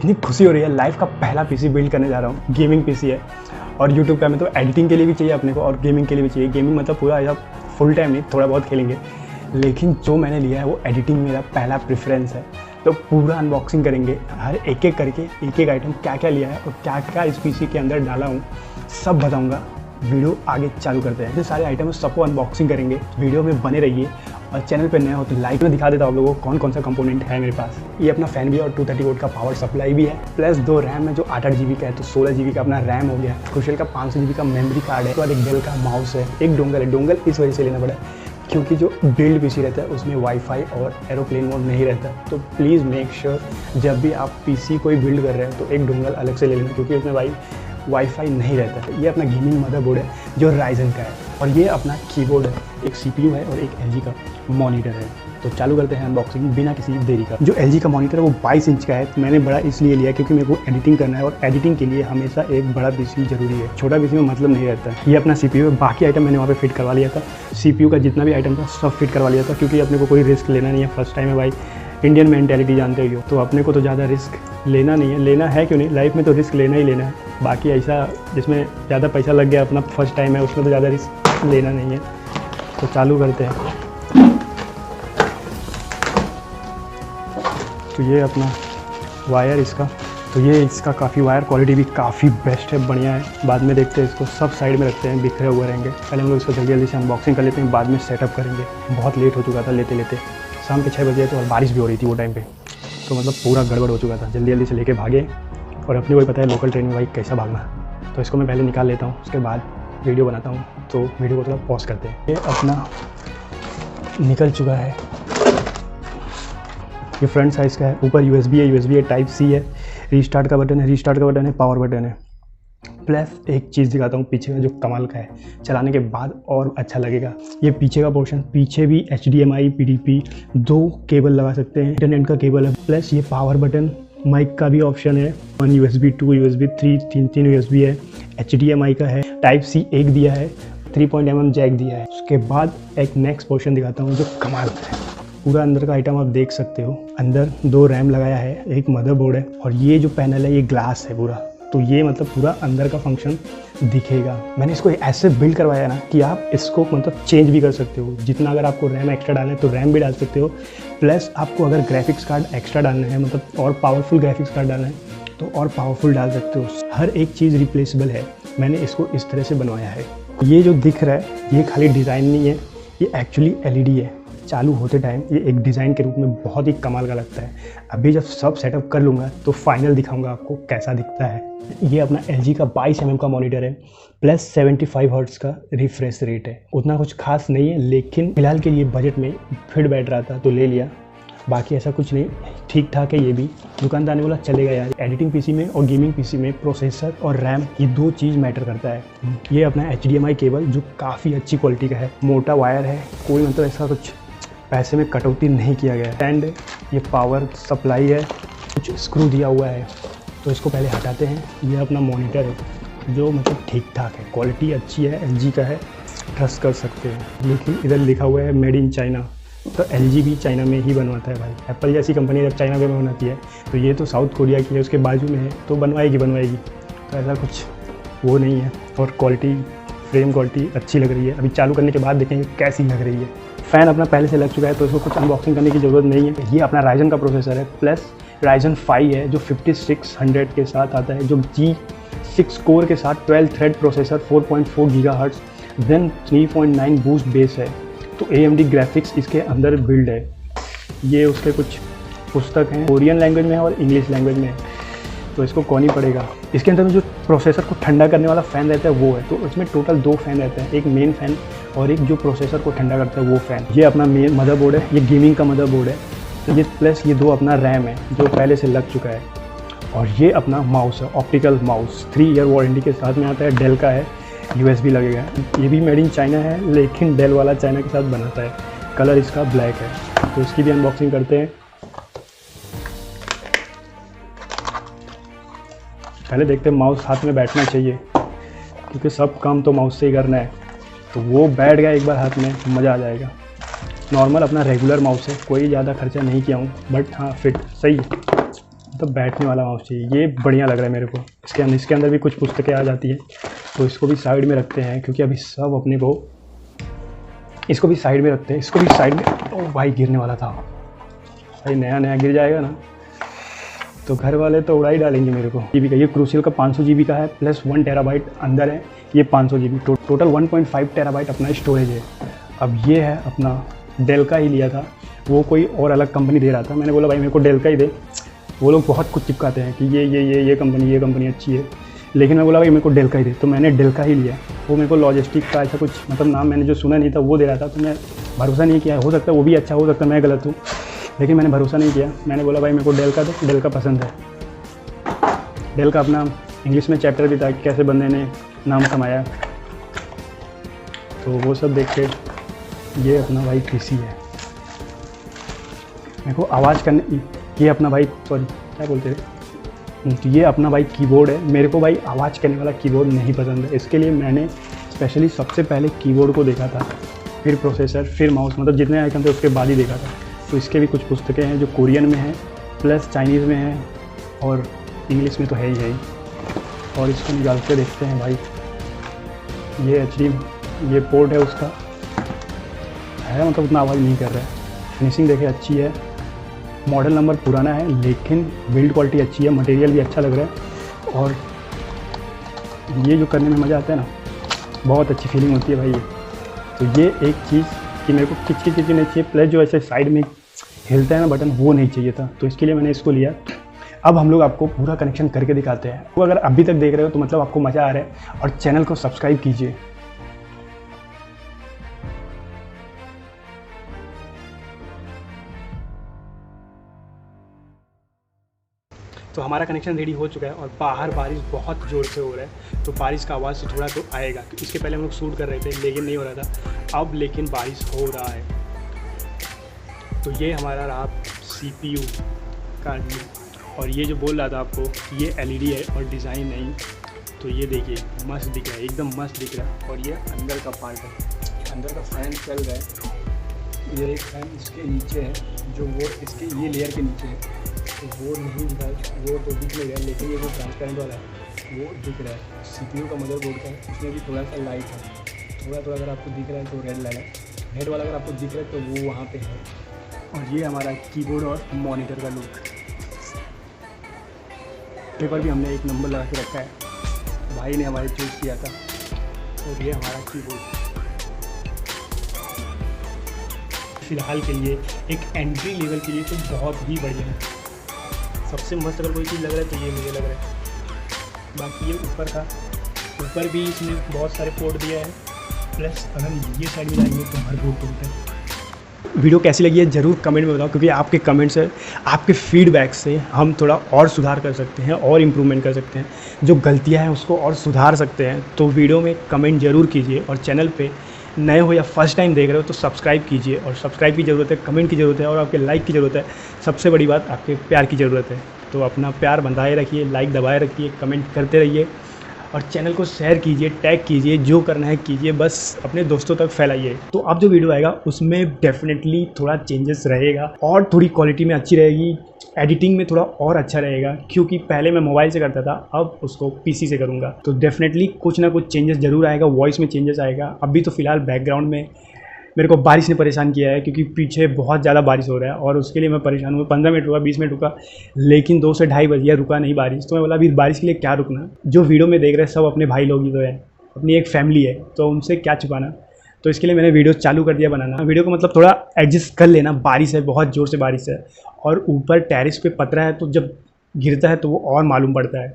इतनी खुशी हो रही है, लाइफ का पहला पीसी बिल्ड करने जा रहा हूँ। गेमिंग पीसी है और यूट्यूब पे हमें तो एडिटिंग के लिए भी चाहिए अपने को और गेमिंग के लिए भी चाहिए। गेमिंग मतलब पूरा ऐसा फुल टाइम नहीं, थोड़ा बहुत खेलेंगे, लेकिन जो मैंने लिया है वो एडिटिंग मेरा पहला प्रेफरेंस है। तो पूरा अनबॉक्सिंग करेंगे, हर एक एक करके एक एक आइटम क्या क्या लिया है और क्या क्या इस पीसी के अंदर डाला हूँ सब बताऊँगा। वीडियो आगे चालू करते हैं। जो सारे आइटम सबको अनबॉक्सिंग करेंगे, वीडियो में बने रहिए और चैनल पे नए हो तो लाइक में दिखा देता हूँ आप लोगों को कौन कौन सा कंपोनेंट है मेरे पास। ये अपना फ़ैन भी है और 230 वोल्ट का पावर सप्लाई भी है, प्लस 2 रैम है जो 8 GB का है, तो 16 GB का अपना रैम हो गया। क्रूशियल का 500 GB का मेमोरी कार्ड है, उसके बाद एक डेल का माउस है, एक डोंगल है। डोंगल इस वजह से लेना पड़ा क्योंकि जो बिल्ड पीसी रहता है उसमें वाईफाई और एरोप्लेन मोड नहीं रहता। तो प्लीज़ मेक श्योर जब भी आप पीसी कोई बिल्ड कर रहे हैं तो एक डोंगल अलग से ले लेना, क्योंकि उसमें वाईफाई नहीं रहता है। ये अपना गेमिंग मदरबोर्ड है जो राइजन का है, और ये अपना कीबोर्ड है, एक CPU है और एक LG का मॉनिटर है। तो चालू करते हैं अनबॉक्सिंग बिना किसी देरी का। जो LG का मॉनिटर है वो 22 इंच का है। तो मैंने बड़ा इसलिए लिया क्योंकि मेरे को एडिटिंग करना है और एडिटिंग के लिए हमेशा एक बड़ा पीसी जरूरी है, छोटा पीसी में मतलब नहीं रहता है। ये अपना CPU है, बाकी आइटम मैंने वहाँ पे फिट करवा लिया था। CPU का जितना भी आइटम था सब फिट करवा लिया था, क्योंकि अपने को कोई रिस्क लेना नहीं है। फर्स्ट टाइम है भाई, इंडियन मेंटेलिटी जानते हो, तो अपने को तो ज़्यादा रिस्क लेना नहीं है। लेना है क्यों नहीं, लाइफ में तो रिस्क लेना ही लेना है। बाकी ऐसा जिसमें ज़्यादा पैसा लग गया, अपना फर्स्ट टाइम है, उसमें तो ज़्यादा रिस्क लेना नहीं है। तो चालू करते हैं। तो ये अपना वायर इसका, तो ये इसका काफ़ी वायर क्वालिटी भी काफ़ी बेस्ट है, बढ़िया है। बाद में देखते हैं इसको, सब साइड में रखते हैं, बिखरे हुए रहेंगे। पहले हम लोग इसको जल्दी जल्दी से अनबॉक्सिंग कर लेते हैं, बाद में सेटअप करेंगे। बहुत लेट हो चुका था लेते लेते, शाम के 6 बजे तो और बारिश भी हो रही थी वो टाइम पे, तो मतलब पूरा गड़बड़ हो चुका था। जल्दी जल्दी से लेके भागे, और अपने को पता है लोकल ट्रेन में भाई कैसा भागना। तो इसको मैं पहले निकाल लेता हूँ, उसके बाद वीडियो बनाता हूँ। तो वीडियो को थोड़ा पॉज करते हैं। ये अपना निकल चुका है, ये फ्रंट साइज़ का है। ऊपर USB है, टाइप C है, रीस्टार्ट का बटन है, पावर बटन है। प्लस एक चीज़ दिखाता हूँ पीछे का जो कमाल का है, चलाने के बाद और अच्छा लगेगा। ये पीछे का पोर्शन, पीछे भी HDMI PDP 2 केबल लगा सकते हैं, इंटरनेट का केबल है। प्लस ये पावर बटन, माइक का भी ऑप्शन है, 1 USB 2 USB 3 तीन USB है, HDMI का है, टाइप C एक दिया है, 3.mm जैक दिया है। उसके बाद एक नेक्स्ट पोर्शन दिखाता हूँ जो कमाल का है। पूरा अंदर का आइटम आप देख सकते हो, अंदर 2 रैम लगाया है, एक मदरबोर्ड है, और ये जो पैनल है ये ग्लास है पूरा। तो ये मतलब पूरा अंदर का फंक्शन दिखेगा। मैंने इसको ऐसे बिल्ड करवाया ना कि आप इसको मतलब चेंज भी कर सकते हो। जितना अगर आपको रैम एक्स्ट्रा डालना है तो रैम भी डाल सकते हो, प्लस आपको अगर ग्राफिक्स कार्ड एक्स्ट्रा डालना है, मतलब और पावरफुल ग्राफिक्स कार्ड डालना है तो और पावरफुल डाल सकते हो। हर एक चीज़ रिप्लेसेबल है। मैंने इसको इस तरह से बनवाया है। ये जो दिख रहा है ये खाली डिज़ाइन नहीं है, ये एक्चुअली LED है। चालू होते टाइम ये एक डिज़ाइन के रूप में बहुत ही कमाल का लगता है। अभी जब सब सेटअप कर लूँगा तो फाइनल दिखाऊंगा आपको कैसा दिखता है। ये अपना LG का 22 mm का मॉनिटर है, प्लस 75 हर्ट्ज़ का रिफ्रेश रेट है। उतना कुछ खास नहीं है, लेकिन फ़िलहाल के लिए बजट में फिट बैठ रहा था तो ले लिया। बाकी ऐसा कुछ नहीं, ठीक ठाक है। ये भी दुकानदार ने बोला चलेगा यार। एडिटिंग पीसी में और गेमिंग पीसी में प्रोसेसर और रैम ये 2 चीज़ मैटर करता है। ये अपना HDMI केबल जो काफ़ी अच्छी क्वालिटी का है, मोटा वायर है, कोई मतलब ऐसा कुछ पैसे में कटौती नहीं किया गया है। एंड ये पावर सप्लाई है, कुछ स्क्रू दिया हुआ है, तो इसको पहले हटाते हैं। ये अपना मॉनिटर है जो मतलब ठीक ठाक है, क्वालिटी अच्छी है, LG का है, ट्रस्ट कर सकते हैं। लेकिन इधर लिखा हुआ है मेड इन चाइना, तो LG भी चाइना में ही बनवाता है भाई। एप्पल जैसी कंपनी जब चाइना में बनाती है तो ये तो साउथ कोरिया की है, उसके बाजू में है, तो बनवाएगी। तो ऐसा कुछ वो नहीं है। और क्वालिटी, फ्रेम क्वालिटी अच्छी लग रही है। अभी चालू करने के बाद देखेंगे कैसी लग रही है। फ़ैन अपना पहले से लग चुका है तो इसको कुछ अनबॉक्सिंग करने की ज़रूरत नहीं है। ये अपना राइजन का प्रोसेसर है, प्लस राइजन 5 है जो 5600 के साथ आता है, जो G6 कोर के साथ 12 thread processor, 4.4 GHz, then 3.9 boost base है। तो AMD ग्राफिक्स इसके अंदर बिल्ड है। ये उसके कुछ पुस्तक हैं, कोरियन लैंग्वेज में है और इंग्लिश लैंग्वेज में है, तो इसको कौन ही पड़ेगा। इसके अंदर में जो प्रोसेसर को ठंडा करने वाला फ़ैन रहता है वो है, तो इसमें टोटल 2 फ़ैन रहते हैं, एक मेन फ़ैन और एक जो प्रोसेसर को ठंडा करता है वो फ़ैन। ये अपना मेन मदरबोर्ड है, ये गेमिंग का मदरबोर्ड है। तो ये प्लस ये 2 अपना रैम है जो पहले से लग चुका है। और ये अपना माउस है, ऑप्टिकल माउस, 3 ईयर वारंटी के साथ में आता है, डेल का है, USB लगेगा। ये भी मेड इन चाइना है, लेकिन डेल वाला चाइना के साथ बनाता है। कलर इसका ब्लैक है, तो इसकी भी अनबॉक्सिंग करते हैं। पहले देखते हैं, माउस हाथ में बैठना चाहिए क्योंकि सब काम तो माउस से ही करना है। तो वो बैठ गया एक बार हाथ में, मज़ा आ जाएगा। नॉर्मल अपना रेगुलर माउस है, कोई ज़्यादा खर्चा नहीं किया हूँ, बट हाँ फिट सही है। मतलब बैठने वाला माउस चाहिए। ये बढ़िया लग रहा है मेरे को। इसके अंदर भी कुछ पुस्तकें आ जाती हैं, तो इसको भी साइड में रखते हैं क्योंकि अभी सब अपने को, इसको भी साइड में रखते हैं, इसको भी साइड में। ओ भाई गिरने वाला था भाई, नया गिर जाएगा ना तो घर वाले तो उड़ा ही डालेंगे मेरे को। जीबी का ये क्रूसियल का 500 GB का है, प्लस 1 TB अंदर है, ये 500 GB टोटल 1.5 TB अपना स्टोरेज है। अब ये है अपना डेल का ही लिया था, वो कोई और अलग कंपनी दे रहा था, मैंने बोला भाई मेरे को डेल का ही दे। वो लोग बहुत कुछ चिपकाते हैं कि ये कंपनी अच्छी है, लेकिन मैं बोला भाई मेरे को डेल का ही दे, तो मैंने डेल का ही लिया। वो मेरे को लॉजिस्टिक का ऐसा कुछ मतलब नाम मैंने जो सुना नहीं था वो दे रहा था, तो मैं भरोसा नहीं किया। हो सकता है वो भी अच्छा, हो सकता है मैं गलत हूँ, लेकिन मैंने भरोसा नहीं किया। मैंने बोला भाई मेरे को डेल का दो, डेल का पसंद है। डेल का अपना इंग्लिश में चैप्टर भी था, कैसे बंदे ने नाम कमाया, तो वो सब देख के ये अपना भाई पीसी है। मेरे को आवाज़ करने, ये अपना भाई सॉरी क्या बोलते थे, तो ये अपना भाई कीबोर्ड है। मेरे को भाई आवाज़ करने वाला कीबोर्ड नहीं पसंद है, इसके लिए मैंने स्पेशली सबसे पहले कीबोर्ड को देखा था, फिर प्रोसेसर, फिर माउस, मतलब जितने आइटम थे उसके बाद ही देखा था। तो इसके भी कुछ पुस्तकें हैं जो कोरियन में हैं, प्लस चाइनीज़ में हैं, और इंग्लिश में तो है ही। और इसको निकाल के देखते हैं भाई, ये HD ये पोर्ट है उसका है, मतलब उतना आवाज़ नहीं कर रहा है। फिनिशिंग देखे अच्छी है, मॉडल नंबर पुराना है लेकिन बिल्ड क्वालिटी अच्छी है, मटेरियल भी अच्छा लग रहा है, और ये जो करने में मज़ा आता है ना, बहुत अच्छी फीलिंग होती है भाई ये। तो ये एक चीज़ कि मेरे को किच नहीं चाहिए, प्लस जो ऐसे साइड में हिलता है ना बटन, वो नहीं चाहिए था, तो इसके लिए मैंने इसको लिया। अब हम लोग आपको पूरा कनेक्शन करके दिखाते हैं। वो अगर अभी तक देख रहे हो तो मतलब आपको मज़ा आ रहा है, और चैनल को सब्सक्राइब कीजिए। तो हमारा कनेक्शन रेडी हो चुका है, और बाहर बारिश बहुत ज़ोर से हो रहा है, तो बारिश का आवाज़ थोड़ा तो आएगा। तो इसके पहले हम लोग शूट कर रहे थे लेकिन नहीं हो रहा था, अब लेकिन बारिश हो रहा है। तो ये हमारा रहा CPU का, और ये जो बोल रहा था आपको ये LED है और डिज़ाइन नहीं, तो ये देखिए मस्त दिख रहा है, एकदम मस्त दिख रहा है। और ये अंदर का पार्ट है, अंदर का फैन चल रहा है, ये एक फैन इसके नीचे है, जो वो इसके ये लेयर के नीचे है, तो वो नहीं दिखा, वो तो दिख नहीं रहा है, लेकिन ये जो ट्रांसपेरेंट वाला है वो दिख रहा है। CPU का मदरबोर्ड का है, उसमें भी थोड़ा सा लाइट है, थोड़ा अगर आपको दिख रहा है तो रेड वाला, रेड वाला अगर आपको दिख रहा है तो वो वहाँ पे है। और ये हमारा कीबोर्ड और मॉनिटर का लुक। पेपर भी हमने एक नंबर लगा के रखा है, भाई ने हमारे चूज़ किया था। और ये हमारा कीबोर्ड फ़िलहाल के लिए एक एंट्री लेवल के लिए तो बहुत ही बढ़िया है। सबसे मस्त अगर कोई चीज़ लग रहा है तो ये मुझे लग रहा है। बाकी ये ऊपर भी इसमें बहुत सारे पोर्ट दिया है, प्लस अगर ये साइड में जाएंगे तो भरपूर पोर्ट है। वीडियो कैसी लगी है ज़रूर कमेंट में बताओ, क्योंकि आपके कमेंट से, आपके फीडबैक से हम थोड़ा और सुधार कर सकते हैं और इम्प्रूवमेंट कर सकते हैं, जो गलतियां हैं उसको और सुधार सकते हैं। तो वीडियो में कमेंट ज़रूर कीजिए, और चैनल पे नए हो या फर्स्ट टाइम देख रहे हो तो सब्सक्राइब कीजिए। और सब्सक्राइब की ज़रूरत है, कमेंट की ज़रूरत है, और आपके लाइक की ज़रूरत है। सबसे बड़ी बात आपके प्यार की ज़रूरत है। तो अपना प्यार बनाए रखिए, लाइक दबाए रखिए, कमेंट करते रहिए, और चैनल को शेयर कीजिए, टैग कीजिए, जो करना है कीजिए, बस अपने दोस्तों तक फैलाइए। तो अब जो वीडियो आएगा उसमें डेफिनेटली थोड़ा चेंजेस रहेगा, और थोड़ी क्वालिटी में अच्छी रहेगी, एडिटिंग में थोड़ा और अच्छा रहेगा, क्योंकि पहले मैं मोबाइल से करता था, अब उसको PC से करूँगा। तो डेफिनेटली कुछ ना कुछ चेंजेस ज़रूर आएगा, वॉइस में चेंजेस आएगा। अभी तो फ़िलहाल बैकग्राउंड में मेरे को बारिश ने परेशान किया है, क्योंकि पीछे बहुत ज़्यादा बारिश हो रहा है, और उसके लिए मैं परेशान हूँ। 15 मिनट रुका, 20 मिनट रुका, लेकिन 2 से ढाई बज गया, रुका नहीं बारिश। तो मैं बोला अभी बारिश के लिए क्या रुकना, जो वीडियो में देख रहे हैं सब अपने भाई लोग ही तो है, अपनी एक फैमिली है, तो उनसे क्या छुपाना। तो इसके लिए मैंने वीडियो चालू कर दिया बनाना। वीडियो को मतलब थोड़ा एडजस्ट कर लेना, बारिश है, बहुत ज़ोर से बारिश है, और ऊपर टेरेस पे पतरा है, तो जब गिरता है तो वो और मालूम पड़ता है।